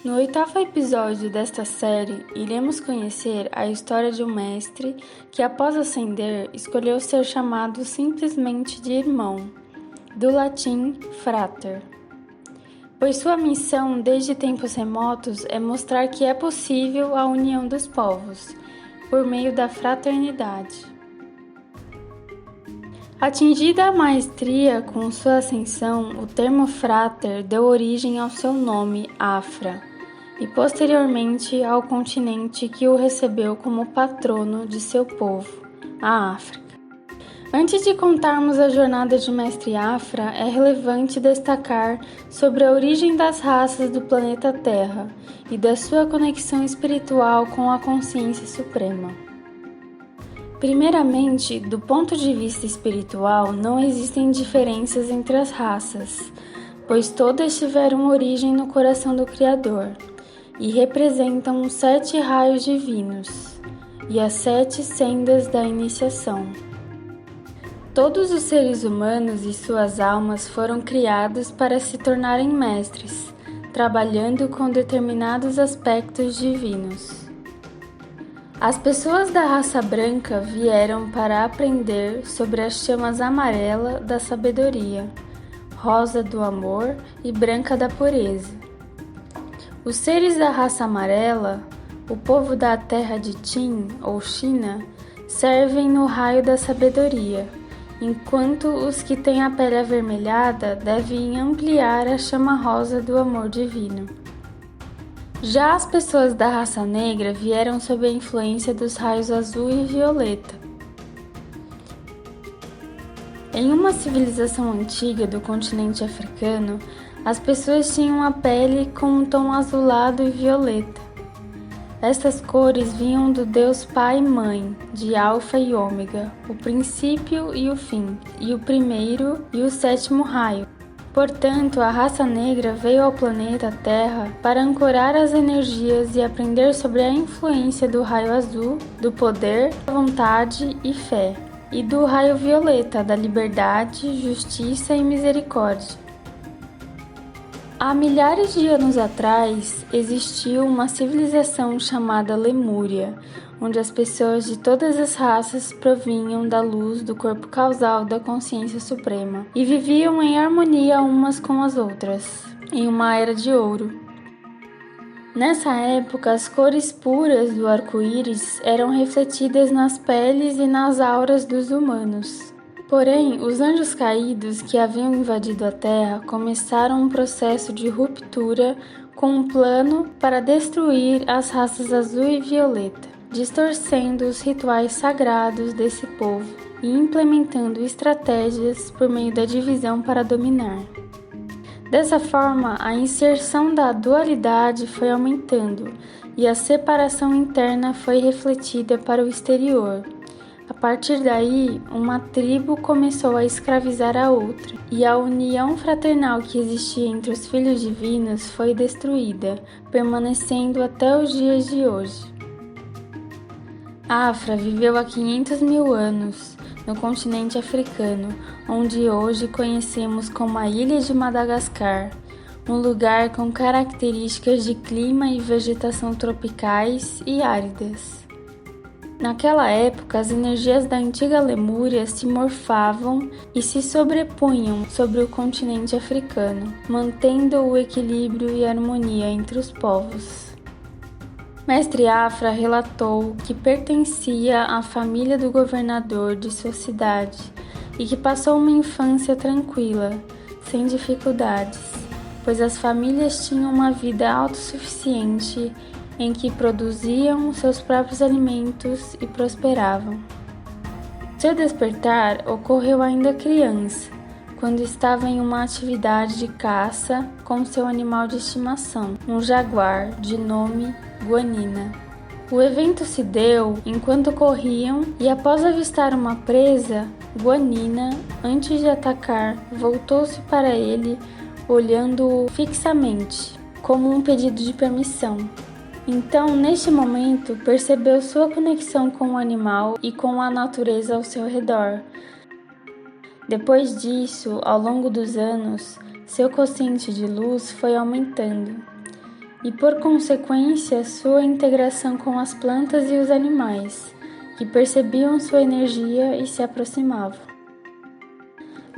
No oitavo episódio desta série, iremos conhecer a história de um mestre que, após ascender, escolheu ser chamado simplesmente de irmão, do latim frater, pois sua missão desde tempos remotos é mostrar que é possível a união dos povos, por meio da fraternidade. Atingida a maestria com sua ascensão, o termo frater deu origem ao seu nome, Afra, e posteriormente ao continente que o recebeu como patrono de seu povo, a África. Antes de contarmos a jornada de Mestre Afra, é relevante destacar sobre a origem das raças do planeta Terra e da sua conexão espiritual com a consciência suprema. Primeiramente, do ponto de vista espiritual, não existem diferenças entre as raças, pois todas tiveram origem no coração do Criador e representam os 7 raios divinos e as 7 sendas da iniciação. Todos os seres humanos e suas almas foram criados para se tornarem mestres, trabalhando com determinados aspectos divinos. As pessoas da raça branca vieram para aprender sobre as chamas amarela da sabedoria, rosa do amor e branca da pureza. Os seres da raça amarela, o povo da terra de Qin ou China, servem no raio da sabedoria, enquanto os que têm a pele avermelhada devem ampliar a chama rosa do amor divino. Já as pessoas da raça negra vieram sob a influência dos raios azul e violeta. Em uma civilização antiga do continente africano, as pessoas tinham a pele com um tom azulado e violeta. Estas cores vinham do Deus Pai e Mãe, de Alfa e Ômega, o princípio e o fim, e o primeiro e o 7º raio. Portanto, a raça negra veio ao planeta Terra para ancorar as energias e aprender sobre a influência do raio azul, do poder, vontade e fé, e do raio violeta, da liberdade, justiça e misericórdia. Há milhares de anos atrás, existiu uma civilização chamada Lemúria, onde as pessoas de todas as raças provinham da luz do corpo causal da consciência suprema e viviam em harmonia umas com as outras, em uma era de ouro. Nessa época, as cores puras do arco-íris eram refletidas nas peles e nas auras dos humanos. Porém, os anjos caídos que haviam invadido a Terra começaram um processo de ruptura com um plano para destruir as raças azul e violeta, distorcendo os rituais sagrados desse povo e implementando estratégias por meio da divisão para dominar. Dessa forma, a inserção da dualidade foi aumentando e a separação interna foi refletida para o exterior. A partir daí, uma tribo começou a escravizar a outra, e a união fraternal que existia entre os filhos divinos foi destruída, permanecendo até os dias de hoje. Afra viveu há 500 mil anos no continente africano, onde hoje conhecemos como a Ilha de Madagascar, um lugar com características de clima e vegetação tropicais e áridas. Naquela época, as energias da antiga Lemúria se morfavam e se sobrepunham sobre o continente africano, mantendo o equilíbrio e harmonia entre os povos. Mestre Afra relatou que pertencia à família do governador de sua cidade e que passou uma infância tranquila, sem dificuldades, pois as famílias tinham uma vida autossuficiente em que produziam seus próprios alimentos e prosperavam. Seu despertar ocorreu ainda criança, quando estava em uma atividade de caça com seu animal de estimação, um jaguar de nome Guanina. O evento se deu enquanto corriam e, após avistar uma presa, Guanina, antes de atacar, voltou-se para ele, olhando-o fixamente, como um pedido de permissão. Então, neste momento, percebeu sua conexão com o animal e com a natureza ao seu redor. Depois disso, ao longo dos anos, seu quociente de luz foi aumentando. e, por consequência, sua integração com as plantas e os animais, que percebiam sua energia e se aproximavam.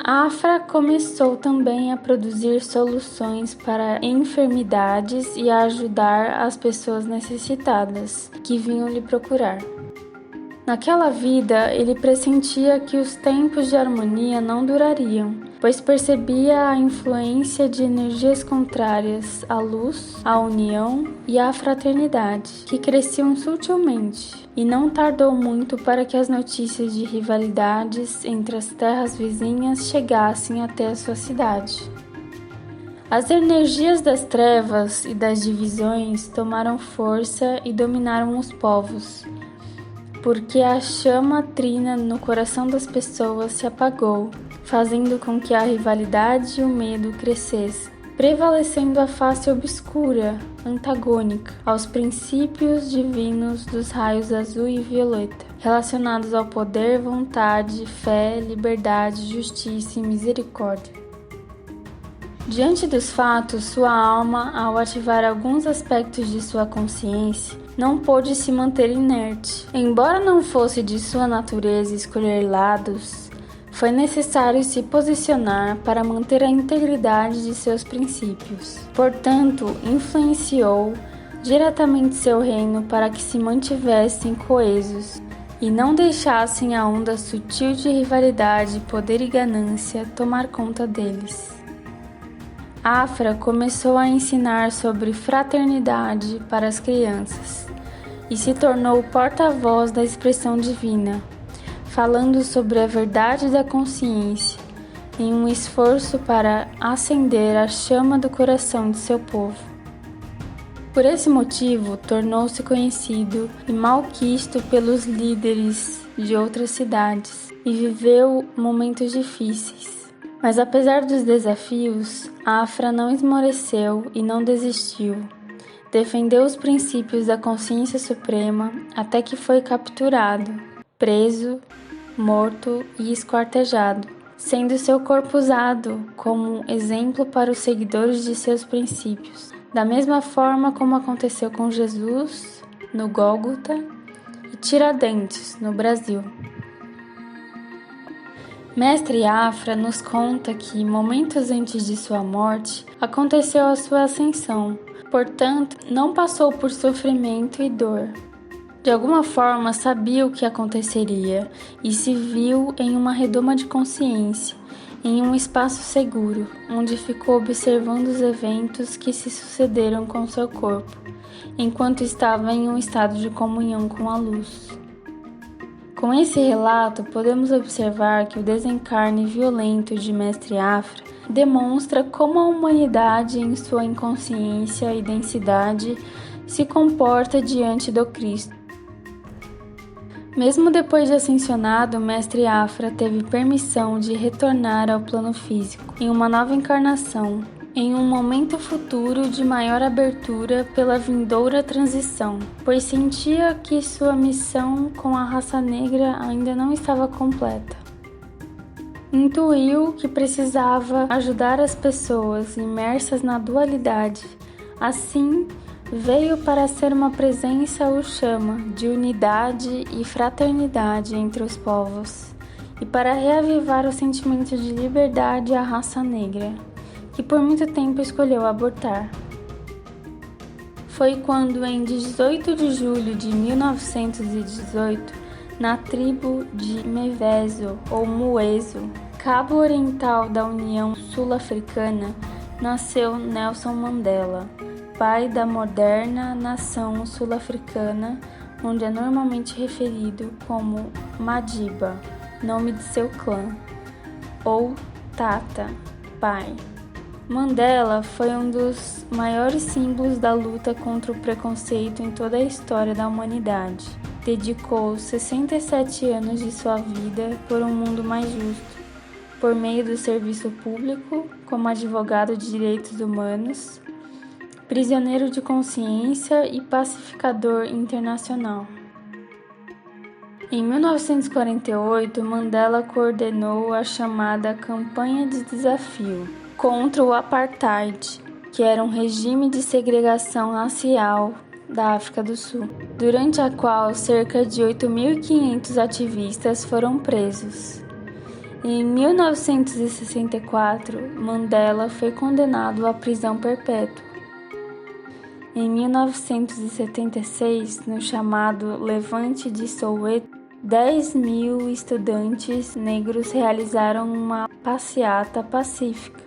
Afra começou também a produzir soluções para enfermidades e a ajudar as pessoas necessitadas que vinham lhe procurar. Naquela vida, ele pressentia que os tempos de harmonia não durariam, pois percebia a influência de energias contrárias à luz, à união e à fraternidade, que cresciam sutilmente, e não tardou muito para que as notícias de rivalidades entre as terras vizinhas chegassem até a sua cidade. As energias das trevas e das divisões tomaram força e dominaram os povos, porque a chama trina no coração das pessoas se apagou, fazendo com que a rivalidade e o medo crescessem, prevalecendo a face obscura, antagônica aos princípios divinos dos raios azul e violeta, relacionados ao poder, vontade, fé, liberdade, justiça e misericórdia. Diante dos fatos, sua alma, ao ativar alguns aspectos de sua consciência, não pôde se manter inerte. Embora não fosse de sua natureza escolher lados, foi necessário se posicionar para manter a integridade de seus princípios. Portanto, influenciou diretamente seu reino para que se mantivessem coesos e não deixassem a onda sutil de rivalidade, poder e ganância tomar conta deles. Afra começou a ensinar sobre fraternidade para as crianças e se tornou o porta-voz da expressão divina, falando sobre a verdade da consciência em um esforço para acender a chama do coração de seu povo. Por esse motivo, tornou-se conhecido e malquisto pelos líderes de outras cidades e viveu momentos difíceis. Mas apesar dos desafios, Afra não esmoreceu e não desistiu. Defendeu os princípios da consciência suprema até que foi capturado, preso, morto e esquartejado, sendo seu corpo usado como exemplo para os seguidores de seus princípios, da mesma forma como aconteceu com Jesus, no Gólgota, e Tiradentes, no Brasil. Mestre Afra nos conta que, momentos antes de sua morte, aconteceu a sua ascensão, portanto, não passou por sofrimento e dor. De alguma forma, sabia o que aconteceria e se viu em uma redoma de consciência, em um espaço seguro, onde ficou observando os eventos que se sucederam com seu corpo, enquanto estava em um estado de comunhão com a luz. Com esse relato, podemos observar que o desencarne violento de Mestre Afra demonstra como a humanidade, em sua inconsciência e densidade, se comporta diante do Cristo. Mesmo depois de ascensionado, Mestre Afra teve permissão de retornar ao plano físico, em uma nova encarnação, em um momento futuro de maior abertura pela vindoura transição, pois sentia que sua missão com a raça negra ainda não estava completa. Intuiu que precisava ajudar as pessoas imersas na dualidade. Assim, veio para ser uma presença ou chama de unidade e fraternidade entre os povos, e para reavivar o sentimento de liberdade à raça negra, que por muito tempo escolheu abortar. Foi quando, em 18 de julho de 1918, na tribo de Mevezo ou Muezo, cabo oriental da União Sul-Africana, nasceu Nelson Mandela, pai da moderna nação sul-africana, onde é normalmente referido como Madiba, nome de seu clã, ou Tata, pai. Mandela foi um dos maiores símbolos da luta contra o preconceito em toda a história da humanidade. Dedicou 67 anos de sua vida por um mundo mais justo, por meio do serviço público, como advogado de direitos humanos, prisioneiro de consciência e pacificador internacional. Em 1948, Mandela coordenou a chamada Campanha de Desafio contra o Apartheid, que era um regime de segregação racial da África do Sul, durante a qual cerca de 8.500 ativistas foram presos. Em 1964, Mandela foi condenado à prisão perpétua. Em 1976, no chamado Levante de Soweto, 10.000 estudantes negros realizaram uma passeata pacífica.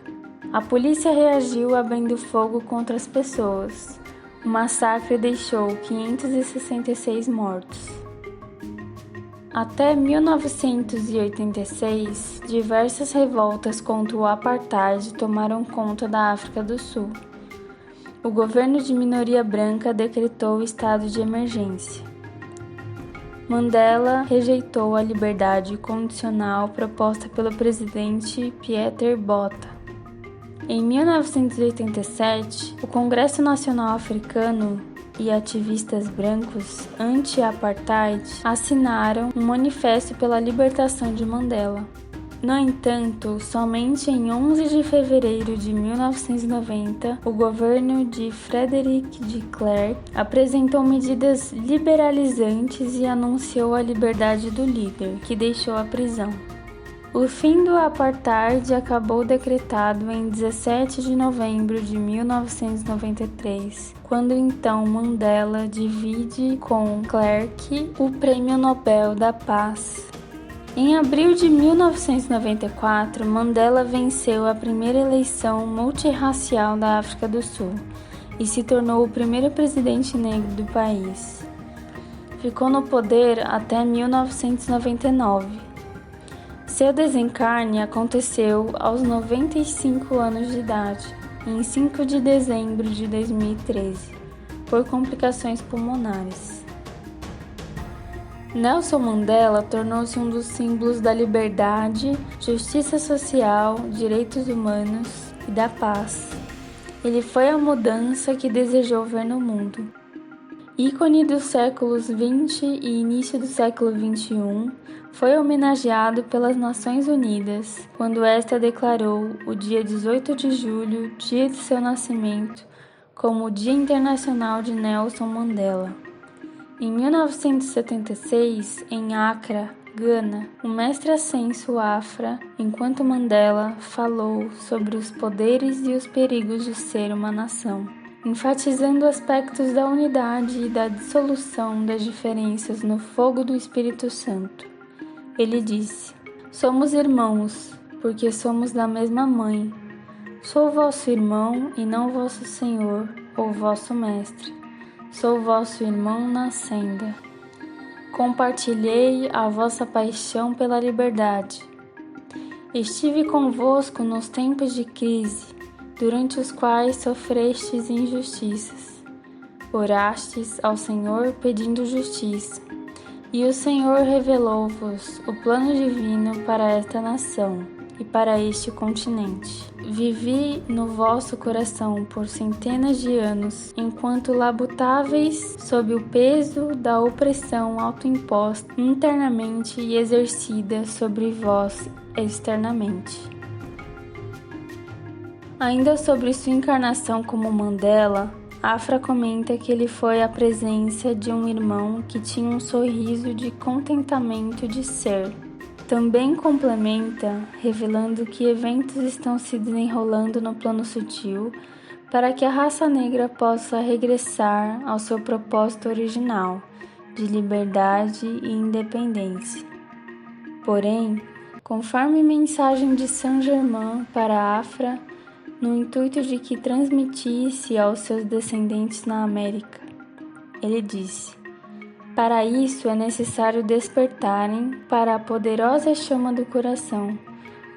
A polícia reagiu abrindo fogo contra as pessoas. O massacre deixou 566 mortos. Até 1986, diversas revoltas contra o apartheid tomaram conta da África do Sul. O governo de minoria branca decretou o estado de emergência. Mandela rejeitou a liberdade condicional proposta pelo presidente Pieter Botha. Em 1987, o Congresso Nacional Africano e ativistas brancos anti-apartheid assinaram um manifesto pela libertação de Mandela. No entanto, somente em 11 de fevereiro de 1990, o governo de Frederick de Klerk apresentou medidas liberalizantes e anunciou a liberdade do líder, que deixou a prisão. O fim do apartheid acabou decretado em 17 de novembro de 1993, quando então Mandela divide com Klerk o Prêmio Nobel da Paz. Em abril de 1994, Mandela venceu a primeira eleição multirracial da África do Sul e se tornou o primeiro presidente negro do país. Ficou no poder até 1999. Seu desencarne aconteceu aos 95 anos de idade, em 5 de dezembro de 2013, por complicações pulmonares. Nelson Mandela tornou-se um dos símbolos da liberdade, justiça social, direitos humanos e da paz. Ele foi a mudança que desejou ver no mundo. Ícone dos séculos XX e início do século XXI, foi homenageado pelas Nações Unidas, quando esta declarou o dia 18 de julho, dia de seu nascimento, como o Dia Internacional de Nelson Mandela. Em 1976, em Accra, Gana, o mestre Ascenso Afra, enquanto Mandela, falou sobre os poderes e os perigos de ser uma nação, enfatizando aspectos da unidade e da dissolução das diferenças no fogo do Espírito Santo. Ele disse: "Somos irmãos, porque somos da mesma mãe. Sou vosso irmão e não vosso senhor ou vosso mestre. Sou vosso irmão na senda. Compartilhei a vossa paixão pela liberdade. Estive convosco nos tempos de crise, durante os quais sofrestes injustiças. Orastes ao Senhor pedindo justiça, e o Senhor revelou-vos o plano divino para esta nação e para este continente. Vivi no vosso coração por centenas de anos, enquanto labutáveis sob o peso da opressão autoimposta internamente e exercida sobre vós externamente." Ainda sobre sua encarnação como Mandela, Afra comenta que ele foi a presença de um irmão que tinha um sorriso de contentamento de ser. Também complementa, revelando que eventos estão se desenrolando no plano sutil para que a raça negra possa regressar ao seu propósito original, de liberdade e independência. Porém, conforme mensagem de Saint-Germain para Afra, no intuito de que transmitisse aos seus descendentes na América, ele disse: "Para isso é necessário despertarem para a poderosa chama do coração,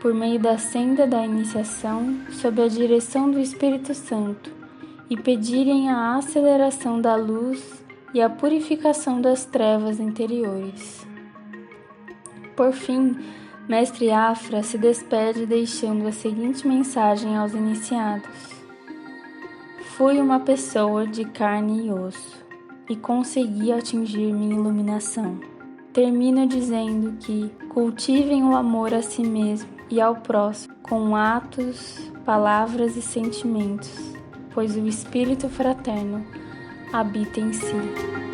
por meio da senda da iniciação, sob a direção do Espírito Santo, e pedirem a aceleração da luz e a purificação das trevas interiores." Por fim, Mestre Afra se despede deixando a seguinte mensagem aos iniciados: "Fui uma pessoa de carne e osso, e consegui atingir minha iluminação." Termino dizendo que cultivem o amor a si mesmo e ao próximo, com atos, palavras e sentimentos, pois o espírito fraterno habita em si.